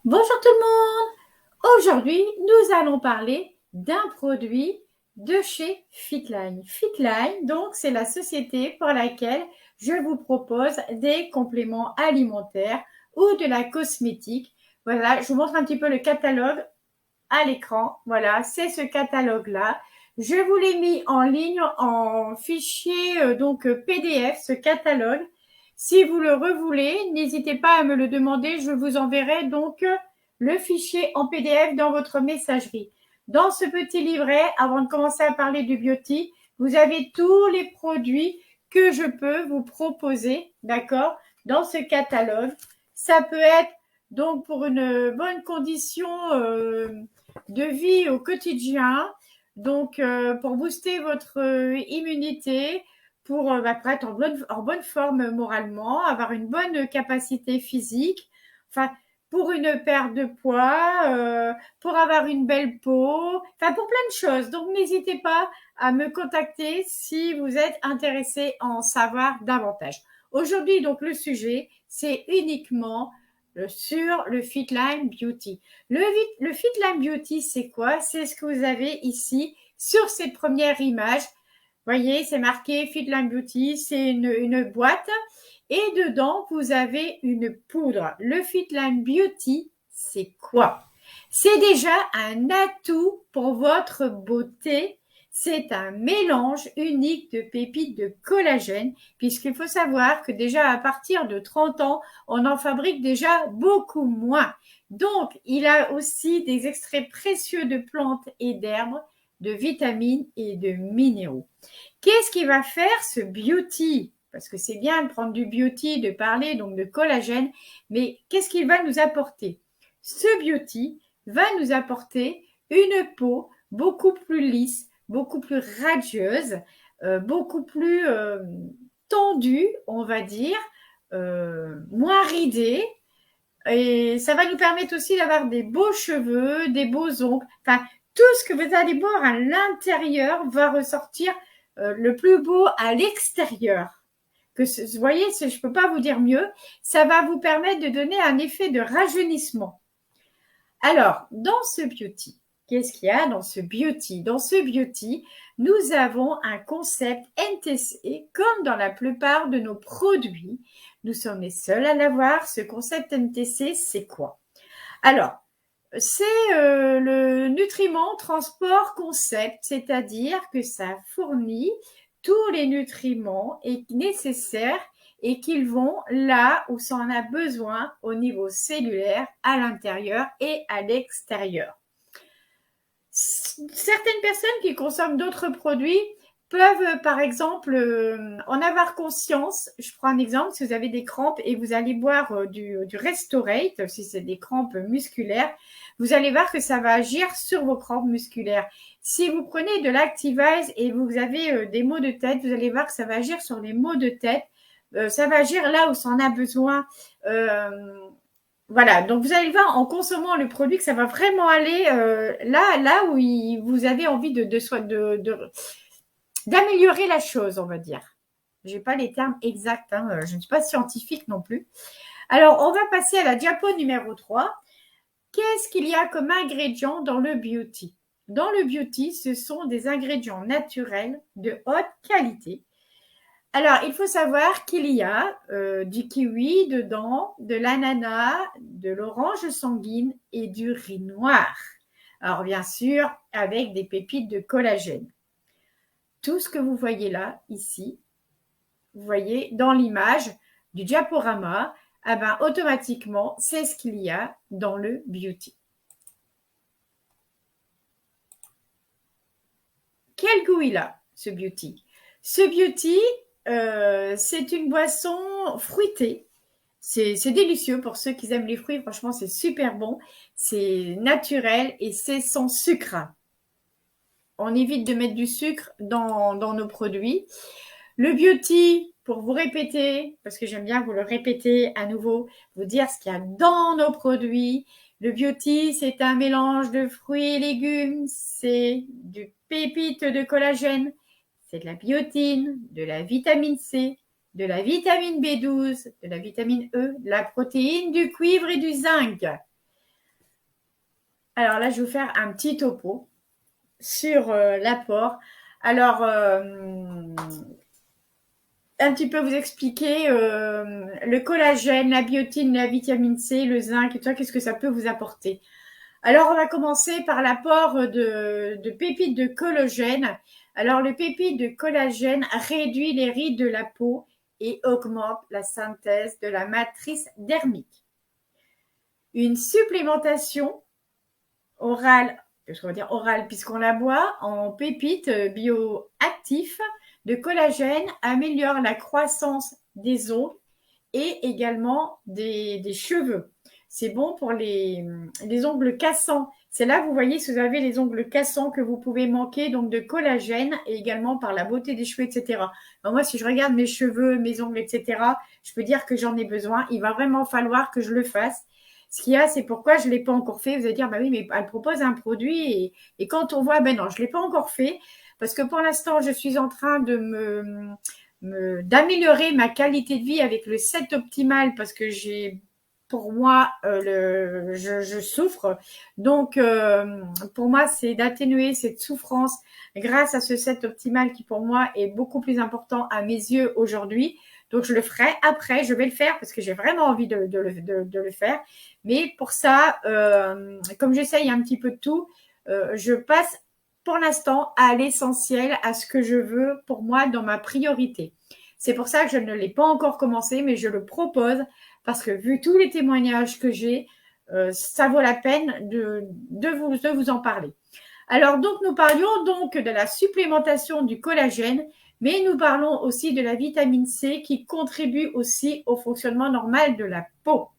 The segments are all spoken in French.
Bonjour tout le monde! Aujourd'hui, nous allons parler d'un produit de chez Fitline. Fitline, donc, c'est la société pour laquelle je vous propose des compléments alimentaires ou de la cosmétique. Voilà, je vous montre un petit peu le catalogue à l'écran. Voilà, c'est ce catalogue-là. Je vous l'ai mis en ligne en fichier PDF, ce catalogue. Si vous le revoulez, n'hésitez pas à me le demander. Je vous enverrai donc le fichier en PDF dans votre messagerie. Dans ce petit livret, avant de commencer à parler du beauty, vous avez tous les produits que je peux vous proposer, d'accord, dans ce catalogue. Ça peut être donc pour une bonne condition de vie au quotidien, donc pour booster votre immunité, pour être en bonne forme moralement, avoir une bonne capacité physique, enfin pour une perte de poids, pour avoir une belle peau, enfin pour plein de choses. Donc n'hésitez pas à me contacter si vous êtes intéressé à en savoir davantage. Aujourd'hui, donc le sujet, c'est uniquement sur le Fitline Beauty. Le Fitline Beauty, c'est quoi? C'est ce que vous avez ici sur cette première image. Voyez, c'est marqué Fitline Beauty, c'est une boîte et dedans, vous avez une poudre. Le Fitline Beauty, c'est quoi? C'est déjà un atout pour votre beauté. C'est un mélange unique de pépites de collagène, puisqu'il faut savoir que déjà à partir de 30 ans, on en fabrique déjà beaucoup moins. Donc, il a aussi des extraits précieux de plantes et d'herbes, de vitamines et de minéraux. Qu'est-ce qui va faire ce beauty? Parce que c'est bien de prendre du beauty, de parler donc de collagène, mais qu'est-ce qu'il va nous apporter? Ce beauty va nous apporter une peau beaucoup plus lisse, beaucoup plus radieuse, beaucoup plus tendue, on va dire, moins ridée. Et ça va nous permettre aussi d'avoir des beaux cheveux, des beaux ongles. Enfin, tout ce que vous allez voir à l'intérieur va ressortir le plus beau à l'extérieur. Vous voyez, je ne peux pas vous dire mieux. Ça va vous permettre de donner un effet de rajeunissement. Alors, dans ce beauty, qu'est-ce qu'il y a dans ce beauty? Dans ce beauty, nous avons un concept NTC, comme dans la plupart de nos produits. Nous sommes les seuls à l'avoir. Ce concept NTC, c'est quoi? Alors, c'est le nutriment transport concept, c'est-à-dire que ça fournit tous les nutriments nécessaires et qu'ils vont là où ça en a besoin au niveau cellulaire, à l'intérieur et à l'extérieur. Certaines personnes qui consomment d'autres produits peuvent, par exemple, en avoir conscience. Je prends un exemple, si vous avez des crampes et vous allez boire du Restorate, si c'est des crampes musculaires, vous allez voir que ça va agir sur vos crampes musculaires. Si vous prenez de l'Activise et vous avez des maux de tête, vous allez voir que ça va agir sur les maux de tête. Ça va agir là où ça en a besoin. Voilà, donc vous allez le voir en consommant le produit que ça va vraiment aller là où vous avez envie d'améliorer la chose, on va dire. Je n'ai pas les termes exacts, hein, je ne suis pas scientifique non plus. Alors, on va passer à la diapo numéro 3. Qu'est-ce qu'il y a comme ingrédients dans le beauty? Dans le beauty, ce sont des ingrédients naturels de haute qualité. Alors, il faut savoir qu'il y a du kiwi dedans, de l'ananas, de l'orange sanguine et du riz noir. Alors, bien sûr, avec des pépites de collagène. Tout ce que vous voyez là, ici, vous voyez dans l'image du diaporama, eh ben, automatiquement, c'est ce qu'il y a dans le beauty. Quel goût il a, ce beauty? Ce beauty, c'est une boisson fruitée. C'est délicieux pour ceux qui aiment les fruits. Franchement, c'est super bon. C'est naturel et c'est sans sucre. On évite de mettre du sucre dans nos produits. Le beauty, pour vous répéter, parce que j'aime bien vous le répéter à nouveau, vous dire ce qu'il y a dans nos produits. Le beauty, c'est un mélange de fruits et légumes. C'est du pépite de collagène. C'est de la biotine, de la vitamine C, de la vitamine B12, de la vitamine E, de la protéine, du cuivre et du zinc. Alors là, je vais vous faire un petit topo sur l'apport. Alors, un petit peu vous expliquer le collagène, la biotine, la vitamine C, le zinc et tout ça, qu'est-ce que ça peut vous apporter. Alors, on va commencer par l'apport de pépites de collagène. Alors, le pépite de collagène réduit les rides de la peau et augmente la synthèse de la matrice dermique. Une supplémentation orale, on va dire orale puisqu'on la boit, en pépites bioactifs de collagène améliore la croissance des ongles et également des cheveux. C'est bon pour les ongles cassants. C'est là, vous voyez, si vous avez les ongles cassants que vous pouvez manquer donc de collagène et également par la beauté des cheveux, etc. Alors moi, si je regarde mes cheveux, mes ongles, etc., je peux dire que j'en ai besoin. Il va vraiment falloir que je le fasse. Ce qu'il y a, c'est pourquoi je ne l'ai pas encore fait. Vous allez dire, bah oui, mais elle propose un produit et quand on voit, ben non, je ne l'ai pas encore fait parce que pour l'instant, je suis en train de d'améliorer ma qualité de vie avec le 7 optimal parce que j'ai pour moi je souffre donc pour moi c'est d'atténuer cette souffrance grâce à ce 7 optimal qui pour moi est beaucoup plus important à mes yeux aujourd'hui. Donc je le ferai après, je vais le faire parce que j'ai vraiment envie de le faire, mais pour ça comme j'essaye un petit peu de tout, je passe pour l'instant à l'essentiel, à ce que je veux pour moi dans ma priorité. C'est pour ça que je ne l'ai pas encore commencé, mais je le propose parce que vu tous les témoignages que j'ai, ça vaut la peine de vous en parler. Alors donc nous parlions donc de la supplémentation du collagène, mais nous parlons aussi de la vitamine C qui contribue aussi au fonctionnement normal de la peau.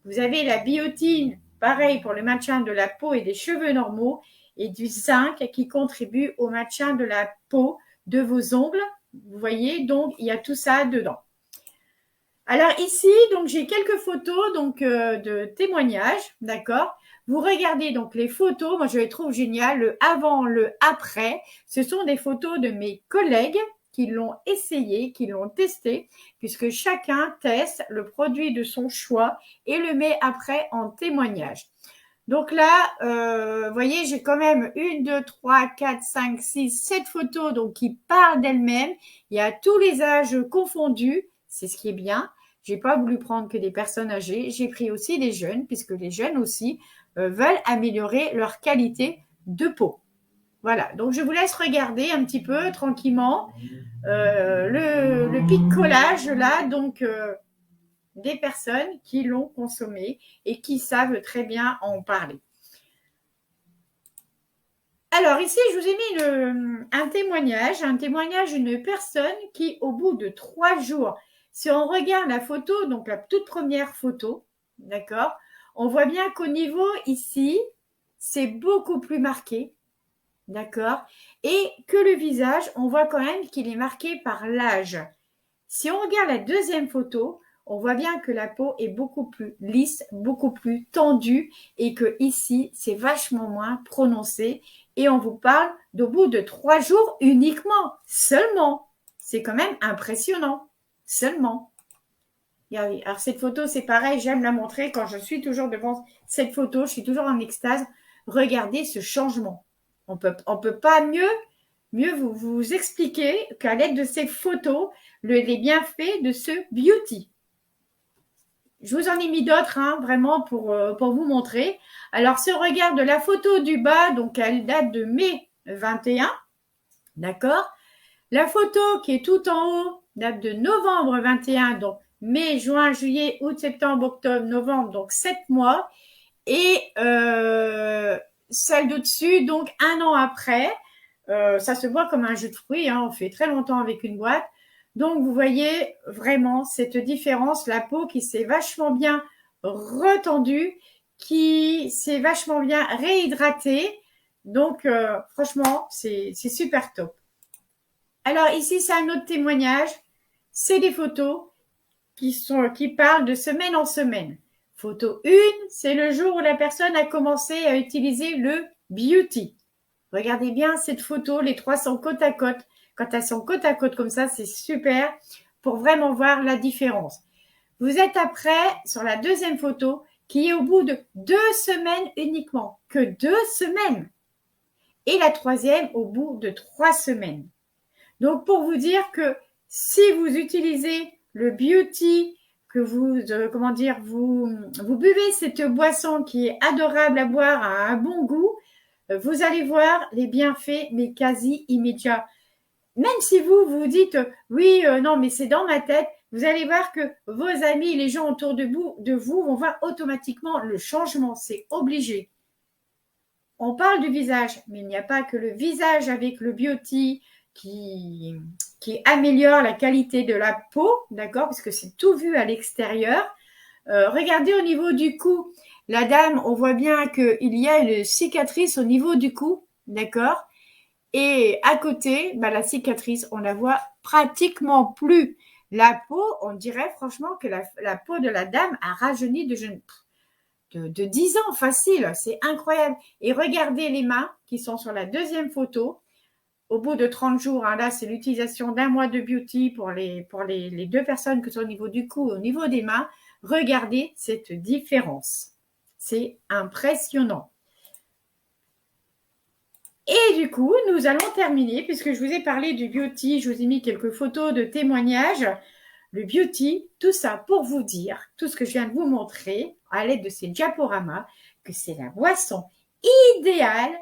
Vous avez la biotine, pareil pour le maintien de la peau et des cheveux normaux, et du zinc qui contribue au maintien de la peau, de vos ongles. Vous voyez, donc il y a tout ça dedans. Alors ici, donc j'ai quelques photos donc de témoignages, d'accord. Vous regardez donc les photos, moi je les trouve géniales, le avant, le après. Ce sont des photos de mes collègues qui l'ont essayé, qui l'ont testé, puisque chacun teste le produit de son choix et le met après en témoignage. Donc là, vous voyez, j'ai quand même 1, 2, 3, 4, 5, 6, 7 photos donc qui parlent d'elles-mêmes. Il y a tous les âges confondus, c'est ce qui est bien. J'ai pas voulu prendre que des personnes âgées, j'ai pris aussi des jeunes, puisque les jeunes aussi veulent améliorer leur qualité de peau. Voilà, donc je vous laisse regarder un petit peu tranquillement le picolage là, donc des personnes qui l'ont consommé et qui savent très bien en parler. Alors ici, je vous ai mis un témoignage d'une personne qui, au bout de 3 jours, si on regarde la photo, donc la toute première photo, d'accord, on voit bien qu'au niveau ici, c'est beaucoup plus marqué, d'accord, et que le visage, on voit quand même qu'il est marqué par l'âge. Si on regarde la deuxième photo, on voit bien que la peau est beaucoup plus lisse, beaucoup plus tendue et que ici, c'est vachement moins prononcé. Et on vous parle d'au bout de 3 jours uniquement, seulement. C'est quand même impressionnant, seulement. Regardez, alors cette photo, c'est pareil, j'aime la montrer quand je suis toujours devant cette photo, je suis toujours en extase. Regardez ce changement. On peut pas mieux vous expliquer qu'à l'aide de ces photos, les bienfaits de ce beauty. Je vous en ai mis d'autres, hein, vraiment pour vous montrer. Alors, si on regarde la photo du bas, donc elle date de mai 21, d'accord. La photo qui est tout en haut date de novembre 21, donc mai, juin, juillet, août, septembre, octobre, novembre, donc 7 mois. Et celle d'au-dessus, donc 1 an après, ça se voit comme un jus de fruits, hein, on fait très longtemps avec une boîte. Donc, vous voyez vraiment cette différence, la peau qui s'est vachement bien retendue, qui s'est vachement bien réhydratée. Donc, franchement, c'est super top. Alors, ici, c'est un autre témoignage. C'est des photos qui parlent de semaine en semaine. Photo 1, c'est le jour où la personne a commencé à utiliser le beauty. Regardez bien cette photo, les 3 sont côte à côte. Quand elles sont côte à côte comme ça, c'est super pour vraiment voir la différence. Vous êtes après, sur la deuxième photo, qui est au bout de 2 semaines uniquement, que 2 semaines. Et la troisième au bout de 3 semaines. Donc, pour vous dire que si vous utilisez le beauty, que vous, vous buvez cette boisson qui est adorable à boire, à un bon goût, vous allez voir les bienfaits, mais quasi immédiats. Même si vous vous dites, oui, non, mais c'est dans ma tête, vous allez voir que vos amis, les gens autour de vous vont voir automatiquement le changement. C'est obligé. On parle du visage, mais il n'y a pas que le visage avec le beauty qui améliore la qualité de la peau, d'accord, parce que c'est tout vu à l'extérieur. Regardez au niveau du cou. La dame, on voit bien qu'il y a une cicatrice au niveau du cou, d'accord. Et à côté, la cicatrice, on la voit pratiquement plus. La peau, on dirait franchement que la peau de la dame a rajeuni de 10 ans facile. C'est incroyable. Et regardez les mains qui sont sur la deuxième photo. Au bout de 30 jours, là, c'est l'utilisation d'un mois de beauty pour les 2 personnes que sont au niveau du cou et au niveau des mains. Regardez cette différence. C'est impressionnant. Et du coup, nous allons terminer, puisque je vous ai parlé du beauty, je vous ai mis quelques photos de témoignages. Le beauty, tout ça pour vous dire, tout ce que je viens de vous montrer à l'aide de ces diaporamas, que c'est la boisson idéale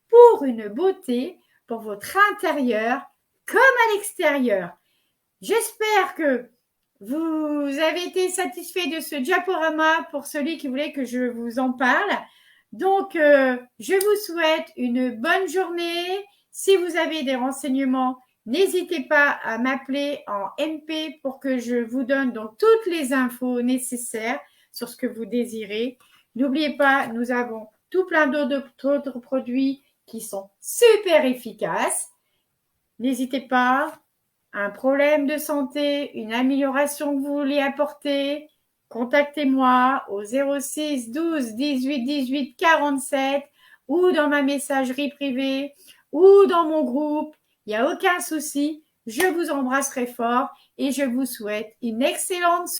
pour une beauté, pour votre intérieur comme à l'extérieur. J'espère que vous avez été satisfait de ce diaporama pour celui qui voulait que je vous en parle. Donc, je vous souhaite une bonne journée. Si vous avez des renseignements, n'hésitez pas à m'appeler en MP pour que je vous donne donc toutes les infos nécessaires sur ce que vous désirez. N'oubliez pas, nous avons tout plein d'autres produits qui sont super efficaces. N'hésitez pas, un problème de santé, une amélioration que vous voulez apporter, contactez-moi au 06 12 18 18 47 ou dans ma messagerie privée ou dans mon groupe. Il n'y a aucun souci. Je vous embrasserai fort et je vous souhaite une excellente